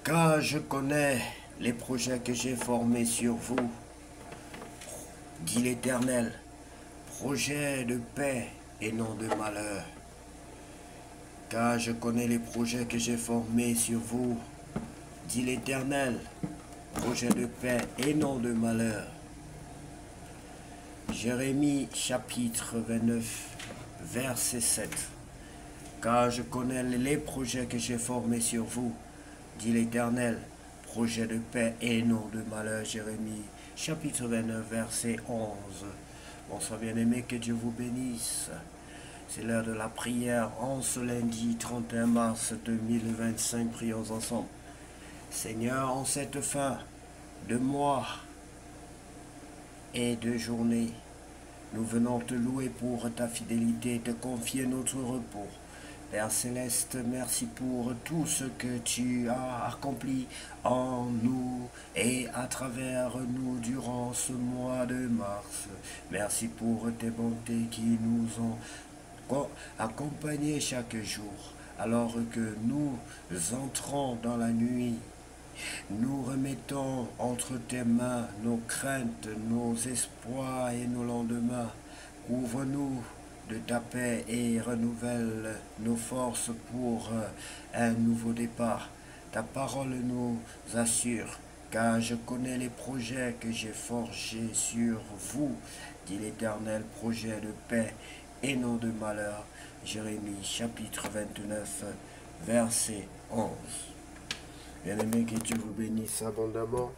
Car je connais les projets que j'ai formés sur vous, dit l'Éternel, projets de paix et non de malheur. Car je connais les projets que j'ai formés sur vous, dit l'Éternel, projets de paix et non de malheur. Jérémie chapitre 29, verset 7. Car je connais les projets que j'ai formés sur vous, dit l'Éternel, projet de paix et non de malheur. Jérémie chapitre 29, verset 11. Bonsoir bien-aimés, que Dieu vous bénisse. C'est l'heure de la prière en ce lundi 31 mars 2025. Prions ensemble. Seigneur, en cette fin de mois et de journée, nous venons te louer pour ta fidélité et te confier notre repos. Père Céleste, merci pour tout ce que tu as accompli en nous et à travers nous durant ce mois de mars. Merci pour tes bontés qui nous ont accompagnés chaque jour. Alors que nous entrons dans la nuit, nous remettons entre tes mains nos craintes, nos espoirs et nos lendemains. Couvre-nous de ta paix et renouvelle nos forces pour un nouveau départ. Ta parole nous assure, car je connais les projets que j'ai forgés sur vous, dit l'Éternel, projet de paix et non de malheur. Jérémie chapitre 29, verset 11. Bien-aimé, que Dieu vous bénisse abondamment.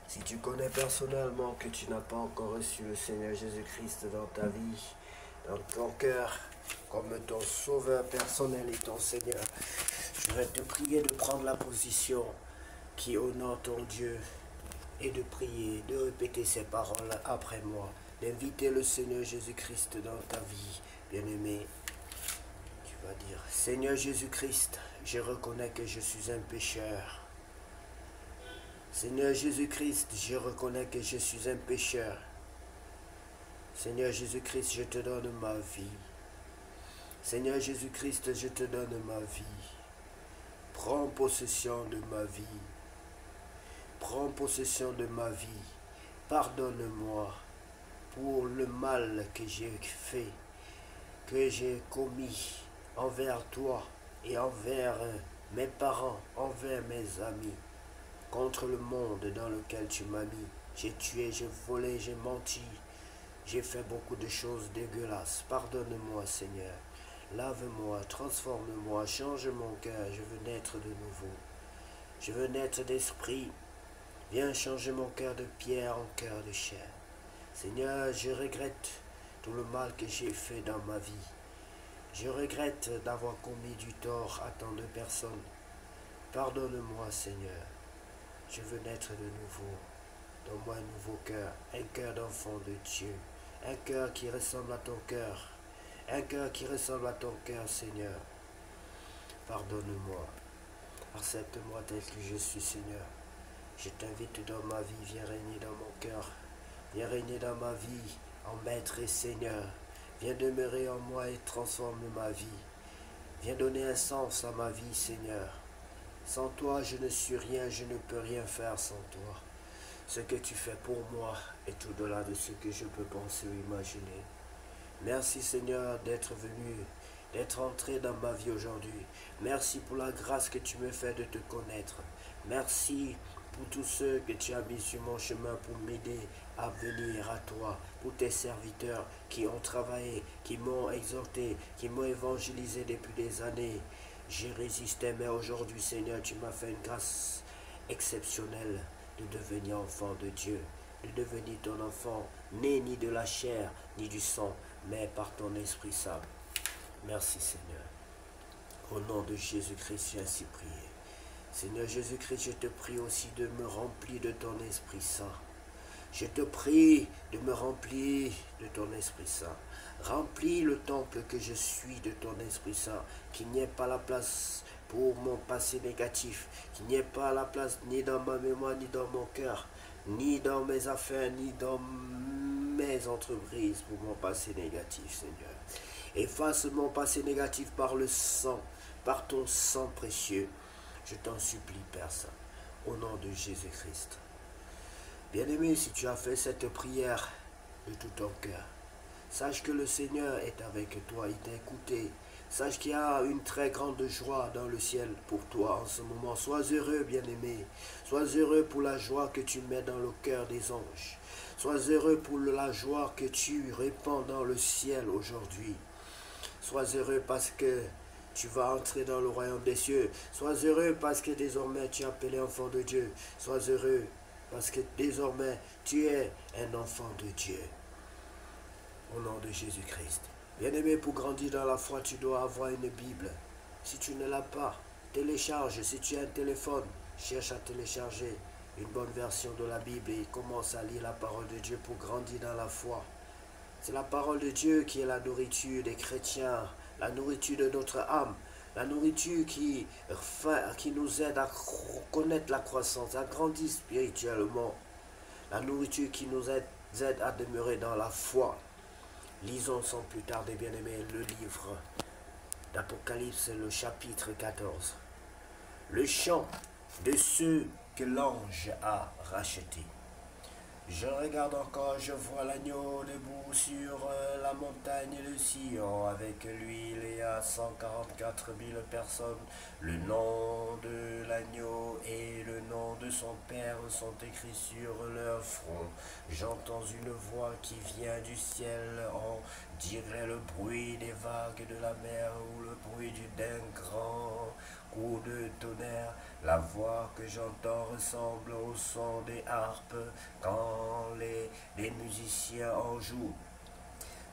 Si tu connais personnellement que tu n'as pas encore reçu le Seigneur Jésus-Christ dans ta vie, dans ton cœur, comme ton sauveur personnel et ton Seigneur, je vais te prier de prendre la position qui honore ton Dieu et de prier, de répéter ces paroles après moi, d'inviter le Seigneur Jésus-Christ dans ta vie, bien-aimé. Tu vas dire, Seigneur Jésus-Christ, je reconnais que je suis un pécheur. Seigneur Jésus-Christ, je reconnais que je suis un pécheur. Seigneur Jésus-Christ, je te donne ma vie. Seigneur Jésus-Christ, je te donne ma vie. Prends possession de ma vie. Prends possession de ma vie. Pardonne-moi pour le mal que j'ai fait, que j'ai commis envers toi et envers mes parents, envers mes amis, contre le monde dans lequel tu m'as mis. J'ai tué, j'ai volé, j'ai menti, j'ai fait beaucoup de choses dégueulasses. Pardonne-moi, Seigneur. Lave-moi, transforme-moi, change mon cœur. Je veux naître de nouveau. Je veux naître d'esprit. Viens changer mon cœur de pierre en cœur de chair. Seigneur, je regrette tout le mal que j'ai fait dans ma vie. Je regrette d'avoir commis du tort à tant de personnes. Pardonne-moi, Seigneur. Je veux naître de nouveau. Donne-moi un nouveau cœur, un cœur d'enfant de Dieu, un cœur qui ressemble à ton cœur, un cœur qui ressemble à ton cœur, Seigneur. Pardonne-moi. Accepte-moi tel que je suis, Seigneur. Je t'invite dans ma vie, viens régner dans mon cœur. Viens régner dans ma vie en maître et Seigneur. Viens demeurer en moi et transforme ma vie. Viens donner un sens à ma vie, Seigneur. Sans toi, je ne suis rien, je ne peux rien faire sans toi. Ce que tu fais pour moi est au-delà de ce que je peux penser ou imaginer. Merci, Seigneur, d'être venu, d'être entré dans ma vie aujourd'hui. Merci pour la grâce que tu me fais de te connaître. Merci pour tous ceux que tu as mis sur mon chemin pour m'aider à venir à toi, pour tes serviteurs qui ont travaillé, qui m'ont exhorté, qui m'ont évangélisé depuis des années. J'ai résisté, mais aujourd'hui, Seigneur, tu m'as fait une grâce exceptionnelle de devenir enfant de Dieu, de devenir ton enfant, né ni de la chair, ni du sang, mais par ton Esprit Saint. Merci, Seigneur. Au nom de Jésus-Christ, j'ai ainsi prié. Seigneur Jésus-Christ, je te prie aussi de me remplir de ton Esprit Saint. Je te prie de me remplir de ton Esprit Saint. Remplis le temple que je suis de ton Esprit Saint, qu'il n'y ait pas la place pour mon passé négatif, qu'il n'y ait pas la place ni dans ma mémoire, ni dans mon cœur, ni dans mes affaires, ni dans mes entreprises pour mon passé négatif, Seigneur. Efface mon passé négatif par le sang, par ton sang précieux. Je t'en supplie, Père Saint, au nom de Jésus-Christ. Bien-aimé, si tu as fait cette prière de tout ton cœur, sache que le Seigneur est avec toi, il t'a écouté. Sache qu'il y a une très grande joie dans le ciel pour toi en ce moment. Sois heureux, bien-aimé. Sois heureux pour la joie que tu mets dans le cœur des anges. Sois heureux pour la joie que tu répands dans le ciel aujourd'hui. Sois heureux parce que tu vas entrer dans le royaume des cieux. Sois heureux parce que désormais tu es appelé enfant de Dieu. Sois heureux parce que désormais tu es un enfant de Dieu. Au nom de Jésus-Christ. Bien-aimé, pour grandir dans la foi, tu dois avoir une Bible. Si tu ne l'as pas, télécharge. Si tu as un téléphone, cherche à télécharger une bonne version de la Bible et commence à lire la parole de Dieu pour grandir dans la foi. C'est la parole de Dieu qui est la nourriture des chrétiens, la nourriture de notre âme, la nourriture qui nous aide à connaître la croissance, à grandir spirituellement, la nourriture qui nous aide à demeurer dans la foi. Lisons sans plus tarder, bien-aimés, le livre d'Apocalypse, le chapitre 14. Le chant de ceux que l'ange a rachetés. Je regarde encore, je vois l'agneau debout sur la montagne de Sion. Avec lui, il y a 144 000 personnes. Le nom de l'agneau et le nom de son Père sont écrits sur leur front. J'entends une voix qui vient du ciel, on dirait le bruit des vagues de la mer ou le bruit d'un grand coup de tonnerre. La voix que j'entends ressemble au son des harpes quand les musiciens en jouent.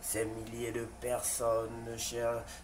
Ces milliers de personnes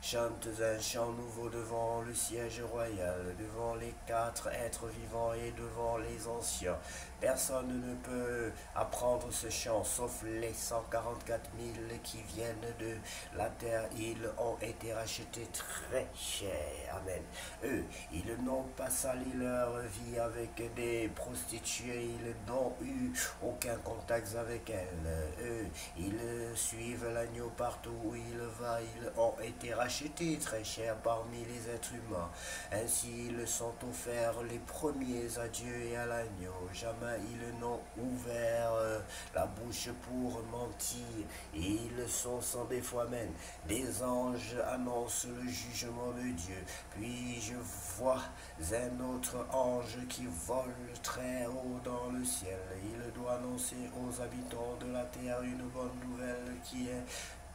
chantent un chant nouveau devant le siège royal, devant les 4 êtres vivants et devant les anciens. Personne ne peut apprendre ce chant, sauf les 144 000 qui viennent de la terre. Ils ont été rachetés très cher. Amen. Eux, ils n'ont pas sali leur vie avec des prostituées. Ils n'ont eu aucun contact avec elles. Eux, ils suivent l'agneau partout où il va. Ils ont été rachetés très cher parmi les êtres humains. Ainsi, ils sont offerts les premiers à Dieu et à l'agneau. Jamais ils n'ont ouvert la bouche pour mentir. Ils sont sans défaut. Amen. Des anges annoncent le jugement de Dieu. Puis je vois un autre ange qui vole très haut dans le ciel. Il doit annoncer aux habitants de la terre une bonne nouvelle qui est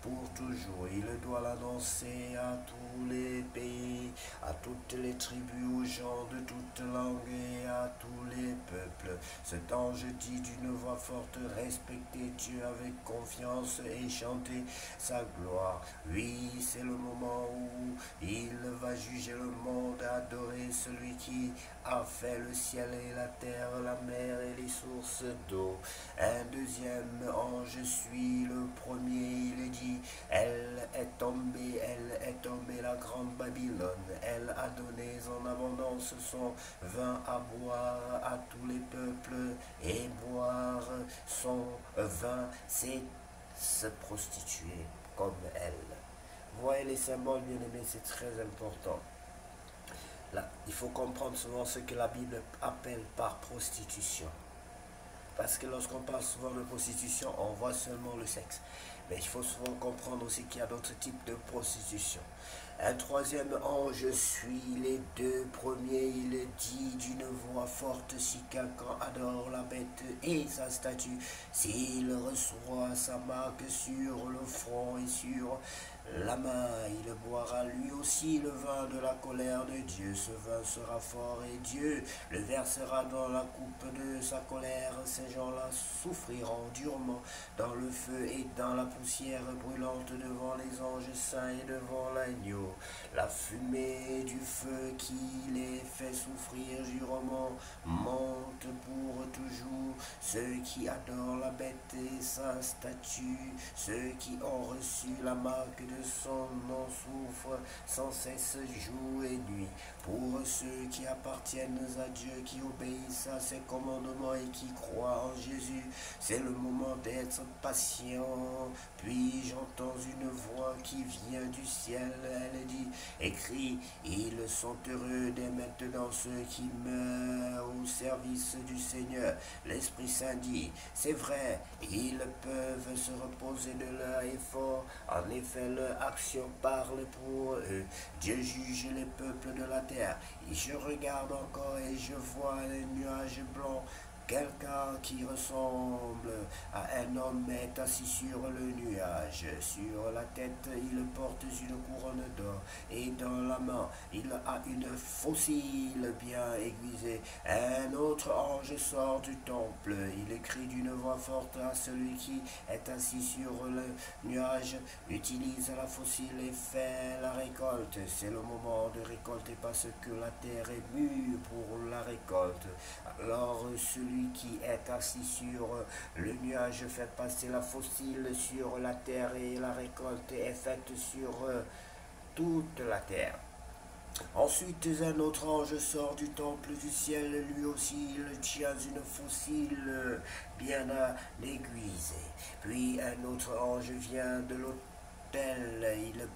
pour toujours. Il doit l'annoncer à tous les pays, à toutes les tribus, aux gens de toutes langues et à tous les peuples. Cet ange dit d'une voix forte, respectez Dieu avec confiance et chantez sa gloire. Oui, c'est le moment où il va juger le monde, adorer celui qui a fait le ciel et la terre, la mer et les sources d'eau. Un deuxième ange suit le premier, il dit, elle est tombée, la grande Babylone. Elle a donné en abondance son vin à boire à tous les peuples, et boire son vin, c'est se prostituer comme elle. Voyez les symboles, bien aimés, c'est très important. Là, il faut comprendre souvent ce que la Bible appelle par prostitution. Parce que lorsqu'on parle souvent de prostitution, on voit seulement le sexe. Mais il faut souvent comprendre aussi qu'il y a d'autres types de prostitution. Un troisième ange suit les 2 premiers. Il dit d'une voix forte, si quelqu'un adore la bête et sa statue, s'il reçoit sa marque sur le front et sur la main, il boira lui aussi le vin de la colère de Dieu. Ce vin sera fort et Dieu le versera dans la coupe de sa colère. Ces gens-là souffriront durement dans le feu et dans la poussière brûlante devant les anges saints et devant l'agneau. La fumée du feu qui les fait souffrir durement monte pour toujours. Ceux qui adorent la bête et sa statue, ceux qui ont reçu la marque de son nom souffrent sans cesse jour et nuit pour ceux qui appartiennent à Dieu, qui obéissent à ses commandements et qui croient en Jésus. C'est le moment d'être patient. Puis j'entends une voix qui vient du ciel. Elle dit, écrit, ils sont heureux dès maintenant ceux qui meurent au service du Seigneur. L'Esprit Saint dit, c'est vrai, ils peuvent se reposer de leur effort. En effet, leur action parle pour eux. Dieu juge les peuples de la terre. Et je regarde encore et je vois un nuage blanc. Quelqu'un qui ressemble à un homme est assis sur le nuage. Sur la tête, il porte une couronne d'or et dans la main, il a une faucille bien aiguisée. Un autre ange sort du temple. Il crie d'une voix forte à celui qui est assis sur le nuage. Utilise la faucille et fait la récolte. C'est le moment de récolter parce que la terre est mûre pour la récolte. Alors celui qui est assis sur le nuage fait passer la faucille sur la terre et la récolte est faite sur toute la terre. Ensuite, un autre ange sort du temple du ciel, lui aussi il tient une faucille bien aiguisée. Puis un autre ange vient de l'autel, il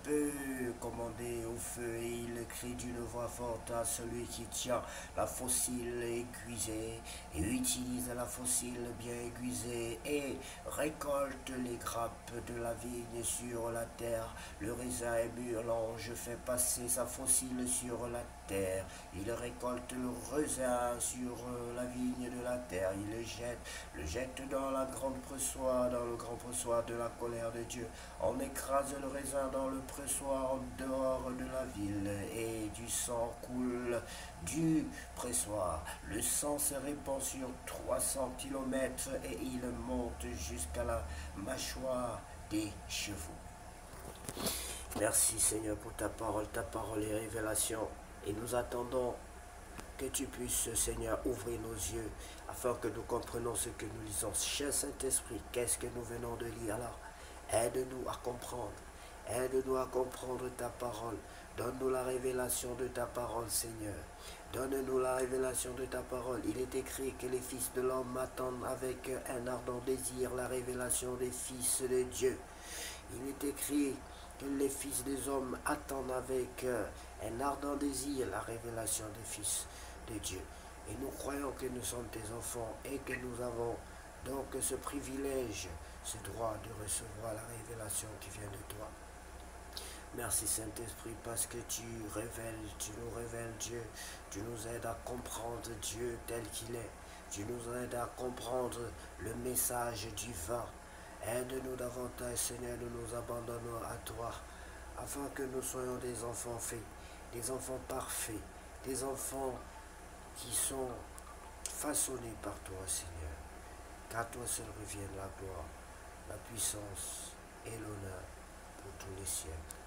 peut commander au feu et il crie d'une voix forte à celui qui tient la faucille aiguisée et utilise la faucille bien aiguisée et récolte les grappes de la vigne sur la terre. Le raisin est mûr, l'ange fait passer sa faucille sur la terre. Il récolte le raisin sur la vigne de la terre. Il le jette dans la grande pressoir, dans le grand pressoir de la colère de Dieu. On écrase le raisin dans le pressoir en dehors de la ville et du sang coule du pressoir. Le sang se répand sur 300 kilomètres et il monte jusqu'à la mâchoire des chevaux. Merci Seigneur pour ta parole est révélation et nous attendons que tu puisses, Seigneur, ouvrir nos yeux afin que nous comprenions ce que nous lisons. Cher Saint-Esprit, qu'est-ce que nous venons de lire alors? Aide-nous à comprendre. Aide-nous à comprendre ta parole. Donne-nous la révélation de ta parole, Seigneur. Donne-nous la révélation de ta parole. Il est écrit que les fils de l'homme attendent avec un ardent désir la révélation des fils de Dieu. Il est écrit que les fils des hommes attendent avec un ardent désir la révélation des fils de Dieu. Et nous croyons que nous sommes tes enfants et que nous avons donc ce privilège, ce droit de recevoir la révélation qui vient de toi. Merci Saint-Esprit parce que tu nous révèles Dieu, tu nous aides à comprendre Dieu tel qu'il est, tu nous aides à comprendre le message divin. Aide-nous davantage Seigneur, nous nous abandonnons à toi, afin que nous soyons des enfants faits, des enfants parfaits, des enfants qui sont façonnés par toi Seigneur, qu'à toi seul revienne la gloire, la puissance et l'honneur pour tous les siècles.